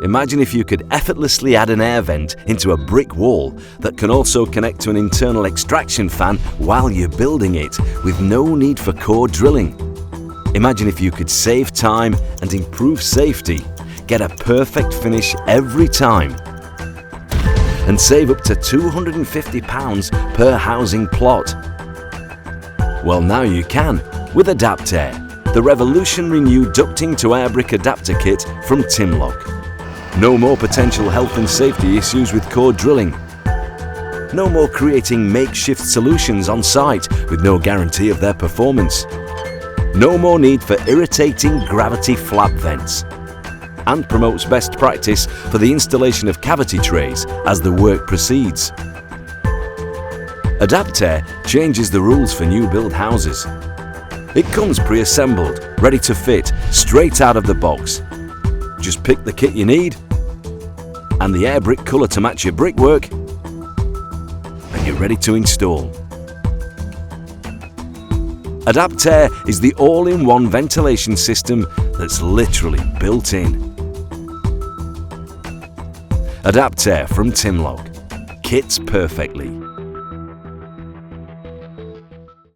Imagine if you could effortlessly add an air vent into a brick wall that can also connect to an internal extraction fan while you're building it, with no need for core drilling. Imagine if you could save time and improve safety, get a perfect finish every time, and save up to £250 per housing plot. Well, now you can with AdaptAir, the revolutionary new ducting to airbrick adapter kit from Timloc. No more potential health and safety issues with core drilling. No more creating makeshift solutions on site with no guarantee of their performance. No more need for irritating gravity flap vents. And promotes best practice for the installation of cavity trays as the work proceeds. AdaptAir changes the rules for new build houses. It comes pre-assembled, ready to fit, straight out of the box. Just pick the kit you need and the airbrick colour to match your brickwork, and you're ready to install. AdaptAir is the all-in-one ventilation system that's literally built in. AdaptAir from Timloc. Kits perfectly.